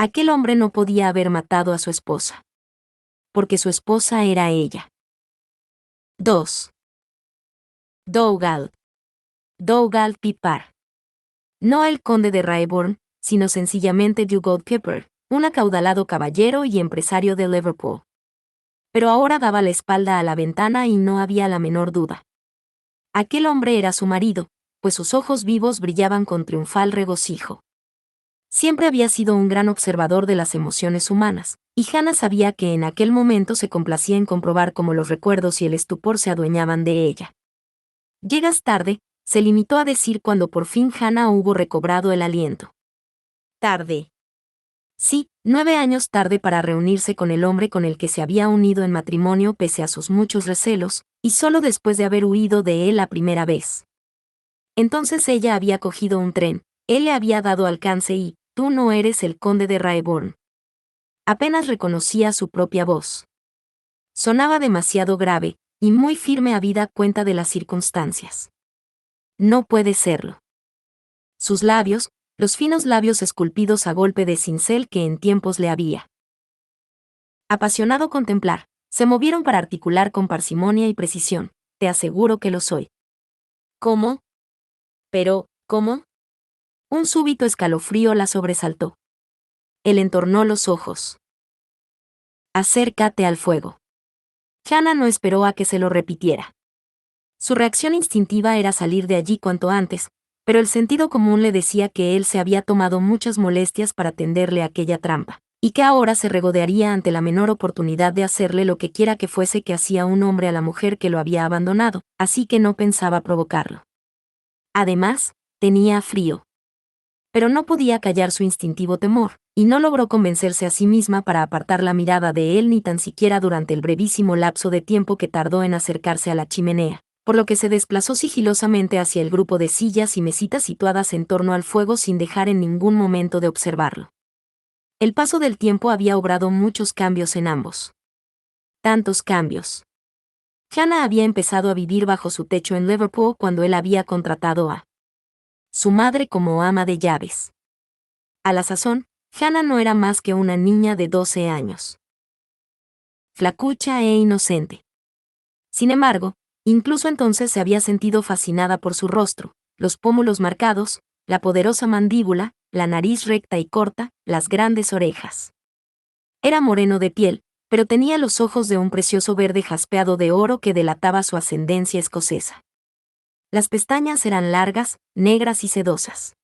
Aquel hombre no podía haber matado a su esposa. Porque su esposa era ella. 2. Dougal. Dougal Pipar. No el conde de Raeburn, sino sencillamente Dougal Pipar, un acaudalado caballero y empresario de Liverpool. Pero ahora daba la espalda a la ventana y no había la menor duda. Aquel hombre era su marido, pues sus ojos vivos brillaban con triunfal regocijo. Siempre había sido un gran observador de las emociones humanas, y Hannah sabía que en aquel momento se complacía en comprobar cómo los recuerdos y el estupor se adueñaban de ella. «Llegas tarde», se limitó a decir cuando por fin Hannah hubo recobrado el aliento. «Tarde». Sí, 9 años tarde para reunirse con el hombre con el que se había unido en matrimonio pese a sus muchos recelos, y solo después de haber huido de él la primera vez. Entonces ella había cogido un tren, él le había dado alcance y, «Tú no eres el conde de Raeburn». Apenas reconocía su propia voz. Sonaba demasiado grave, y muy firme habida cuenta de las circunstancias. No puede serlo. Sus labios, los finos labios esculpidos a golpe de cincel que en tiempos le había apasionado contemplar, se movieron para articular con parsimonia y precisión. «Te aseguro que lo soy». «¿Cómo? Pero, ¿cómo?» Un súbito escalofrío la sobresaltó. Él entornó los ojos. «Acércate al fuego». Hannah no esperó a que se lo repitiera. Su reacción instintiva era salir de allí cuanto antes, pero el sentido común le decía que él se había tomado muchas molestias para tenderle aquella trampa, y que ahora se regodearía ante la menor oportunidad de hacerle lo que quiera que fuese que hacía un hombre a la mujer que lo había abandonado, así que no pensaba provocarlo. Además, tenía frío. Pero no podía callar su instintivo temor, y no logró convencerse a sí misma para apartar la mirada de él ni tan siquiera durante el brevísimo lapso de tiempo que tardó en acercarse a la chimenea, por lo que se desplazó sigilosamente hacia el grupo de sillas y mesitas situadas en torno al fuego sin dejar en ningún momento de observarlo. El paso del tiempo había obrado muchos cambios en ambos. Tantos cambios. Hannah había empezado a vivir bajo su techo en Liverpool cuando él había contratado a su madre como ama de llaves. A la sazón, Hannah no era más que una niña de 12 años. Flacucha e inocente. Sin embargo, incluso entonces se había sentido fascinada por su rostro, los pómulos marcados, la poderosa mandíbula, la nariz recta y corta, las grandes orejas. Era moreno de piel, pero tenía los ojos de un precioso verde jaspeado de oro que delataba su ascendencia escocesa. Las pestañas eran largas, negras y sedosas.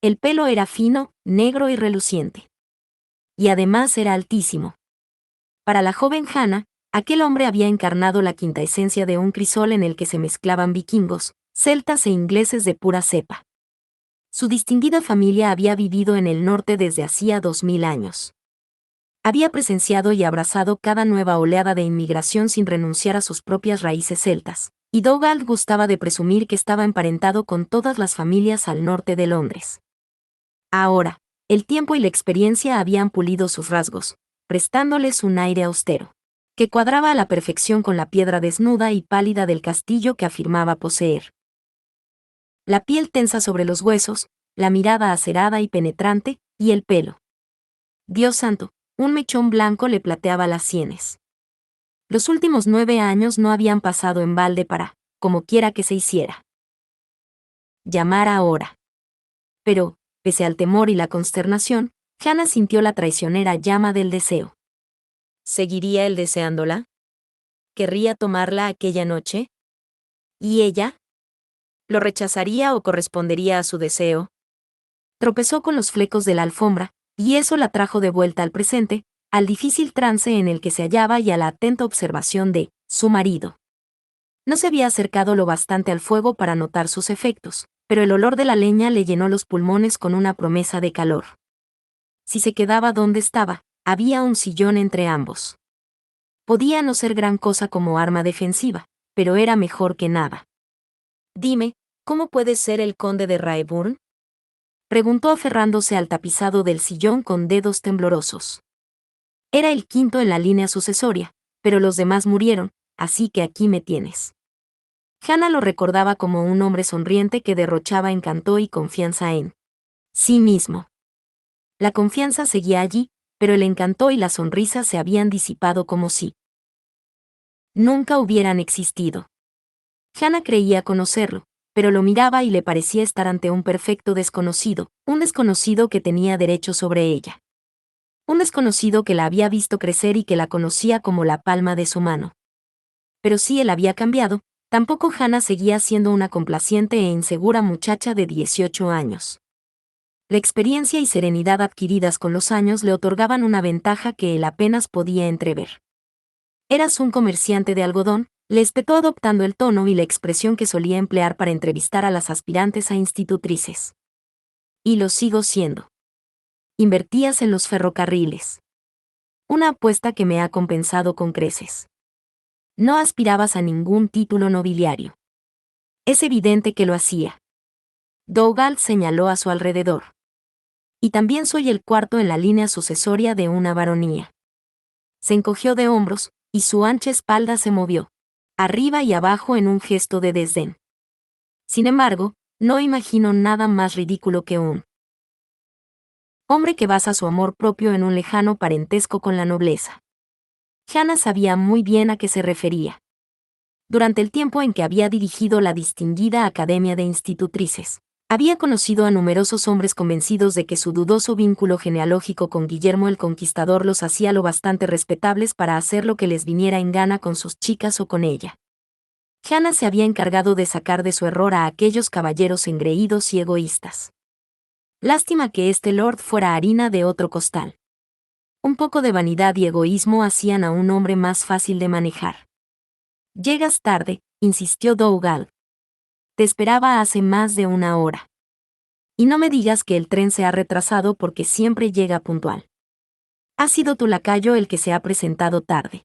El pelo era fino, negro y reluciente. Y además era altísimo. Para la joven Hannah, aquel hombre había encarnado la quinta esencia de un crisol en el que se mezclaban vikingos, celtas e ingleses de pura cepa. Su distinguida familia había vivido en el norte desde hacía 2000 años. Había presenciado y abrazado cada nueva oleada de inmigración sin renunciar a sus propias raíces celtas, y Dougal gustaba de presumir que estaba emparentado con todas las familias al norte de Londres. Ahora, el tiempo y la experiencia habían pulido sus rasgos, prestándoles un aire austero, que cuadraba a la perfección con la piedra desnuda y pálida del castillo que afirmaba poseer. La piel tensa sobre los huesos, la mirada acerada y penetrante, y el pelo. Dios santo, un mechón blanco le plateaba las sienes. Los últimos 9 años no habían pasado en balde para, como quiera que se hiciera, llamar ahora. Pero, pese al temor y la consternación, Hannah sintió la traicionera llama del deseo. ¿Seguiría él deseándola? ¿Querría tomarla aquella noche? ¿Y ella? ¿Lo rechazaría o correspondería a su deseo? Tropezó con los flecos de la alfombra, y eso la trajo de vuelta al presente, al difícil trance en el que se hallaba y a la atenta observación de su marido. No se había acercado lo bastante al fuego para notar sus efectos, pero el olor de la leña le llenó los pulmones con una promesa de calor. Si se quedaba donde estaba, había un sillón entre ambos. Podía no ser gran cosa como arma defensiva, pero era mejor que nada. «Dime, ¿cómo puede ser el conde de Raeburn?», preguntó aferrándose al tapizado del sillón con dedos temblorosos. Era el quinto en la línea sucesoria, pero los demás murieron, así que aquí me tienes. Hannah lo recordaba como un hombre sonriente que derrochaba encanto y confianza en sí mismo. La confianza seguía allí, pero el encanto y la sonrisa se habían disipado como si nunca hubieran existido. Hannah creía conocerlo, pero lo miraba y le parecía estar ante un perfecto desconocido, un desconocido que tenía derecho sobre ella. Un desconocido que la había visto crecer y que la conocía como la palma de su mano. Pero si él había cambiado, tampoco Hannah seguía siendo una complaciente e insegura muchacha de 18 años. La experiencia y serenidad adquiridas con los años le otorgaban una ventaja que él apenas podía entrever. «Eras un comerciante de algodón», le espetó adoptando el tono y la expresión que solía emplear para entrevistar a las aspirantes a institutrices. «Y lo sigo siendo. Invertías en los ferrocarriles. Una apuesta que me ha compensado con creces. No aspirabas a ningún título nobiliario. Es evidente que lo hacía». Dougal señaló a su alrededor. «Y también soy el cuarto en la línea sucesoria de una baronía». Se encogió de hombros, y su ancha espalda se movió, arriba y abajo en un gesto de desdén. «Sin embargo, no imagino nada más ridículo que un hombre que basa su amor propio en un lejano parentesco con la nobleza». Hannah sabía muy bien a qué se refería. Durante el tiempo en que había dirigido la distinguida Academia de Institutrices, había conocido a numerosos hombres convencidos de que su dudoso vínculo genealógico con Guillermo el Conquistador los hacía lo bastante respetables para hacer lo que les viniera en gana con sus chicas o con ella. Hannah se había encargado de sacar de su error a aquellos caballeros engreídos y egoístas. Lástima que este lord fuera harina de otro costal. Un poco de vanidad y egoísmo hacían a un hombre más fácil de manejar. «Llegas tarde», insistió Dougal. «Te esperaba hace más de una hora. Y no me digas que el tren se ha retrasado porque siempre llega puntual. Ha sido tu lacayo el que se ha presentado tarde».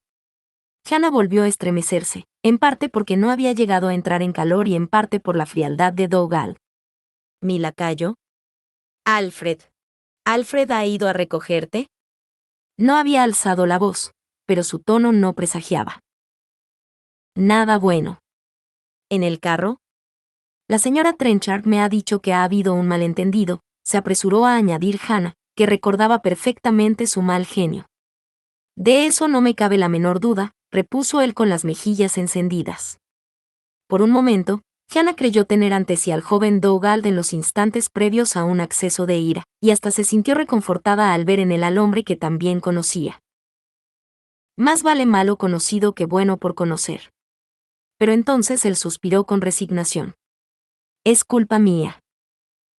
Hannah volvió a estremecerse, en parte porque no había llegado a entrar en calor y en parte por la frialdad de Dougal. «¿Mi lacayo? Alfred. ¿Alfred ha ido a recogerte?» No había alzado la voz, pero su tono no presagiaba nada bueno. «¿En el carro?» «La señora Trenchard me ha dicho que ha habido un malentendido», se apresuró a añadir Hannah, que recordaba perfectamente su mal genio. «De eso no me cabe la menor duda», repuso él con las mejillas encendidas. Por un momento, Hannah creyó tener ante sí al joven Dougal en los instantes previos a un acceso de ira, y hasta se sintió reconfortada al ver en él al hombre que también conocía. Más vale malo conocido que bueno por conocer. Pero entonces él suspiró con resignación. «Es culpa mía.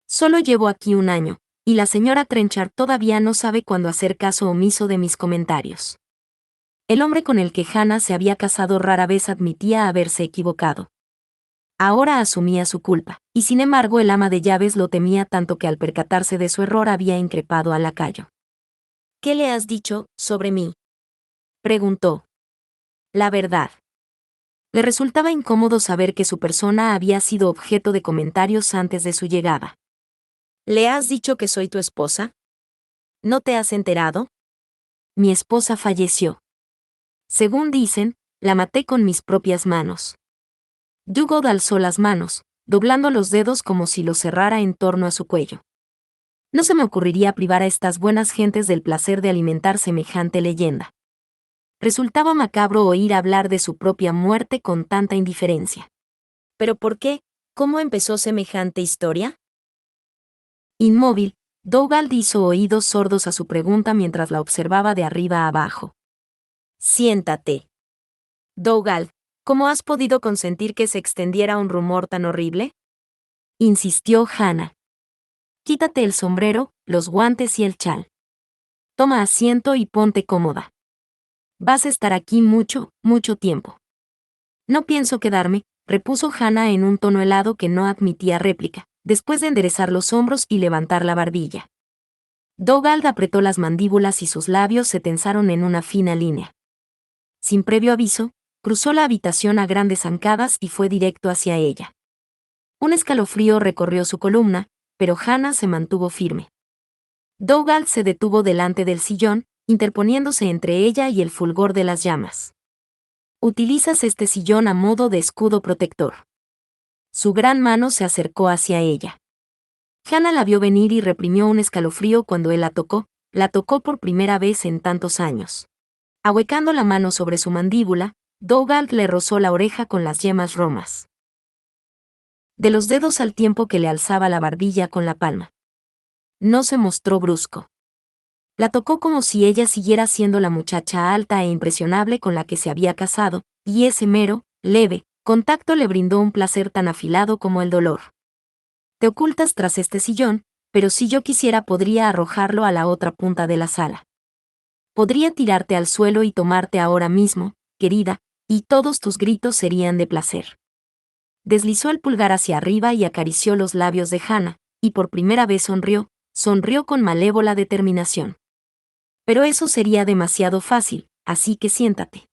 Solo llevo aquí un año, y la señora Trenchard todavía no sabe cuándo hacer caso omiso de mis comentarios». El hombre con el que Hannah se había casado rara vez admitía haberse equivocado. Ahora asumía su culpa, y sin embargo el ama de llaves lo temía tanto que al percatarse de su error había increpado al lacayo. «¿Qué le has dicho sobre mí?», preguntó. «La verdad». Le resultaba incómodo saber que su persona había sido objeto de comentarios antes de su llegada. «¿Le has dicho que soy tu esposa? ¿No te has enterado? Mi esposa falleció. Según dicen, la maté con mis propias manos». Dougal alzó las manos, doblando los dedos como si los cerrara en torno a su cuello. «No se me ocurriría privar a estas buenas gentes del placer de alimentar semejante leyenda». Resultaba macabro oír hablar de su propia muerte con tanta indiferencia. «¿Pero por qué? ¿Cómo empezó semejante historia?». Inmóvil, Dougal hizo oídos sordos a su pregunta mientras la observaba de arriba a abajo. «Siéntate. Dougal, ¿cómo has podido consentir que se extendiera un rumor tan horrible?», insistió Hannah. «Quítate el sombrero, los guantes y el chal. Toma asiento y ponte cómoda. Vas a estar aquí mucho, mucho tiempo». «No pienso quedarme», repuso Hannah en un tono helado que no admitía réplica, después de enderezar los hombros y levantar la barbilla. Dougal apretó las mandíbulas y sus labios se tensaron en una fina línea. Sin previo aviso, cruzó la habitación a grandes zancadas y fue directo hacia ella. Un escalofrío recorrió su columna, pero Hannah se mantuvo firme. Dougal se detuvo delante del sillón, interponiéndose entre ella y el fulgor de las llamas. «Utilizas este sillón a modo de escudo protector». Su gran mano se acercó hacia ella. Hannah la vio venir y reprimió un escalofrío cuando él la tocó por primera vez en tantos años. Ahuecando la mano sobre su mandíbula, Dougal le rozó la oreja con las yemas romas de los dedos al tiempo que le alzaba la barbilla con la palma. No se mostró brusco. La tocó como si ella siguiera siendo la muchacha alta e impresionable con la que se había casado, y ese mero, leve, contacto le brindó un placer tan afilado como el dolor. Te ocultas tras este sillón, pero si yo quisiera podría arrojarlo a la otra punta de la sala. Podría tirarte al suelo y tomarte ahora mismo, querida, y todos tus gritos serían de placer. Deslizó el pulgar hacia arriba y acarició los labios de Hannah, y por primera vez sonrió con malévola determinación. Pero eso sería demasiado fácil, así que siéntate.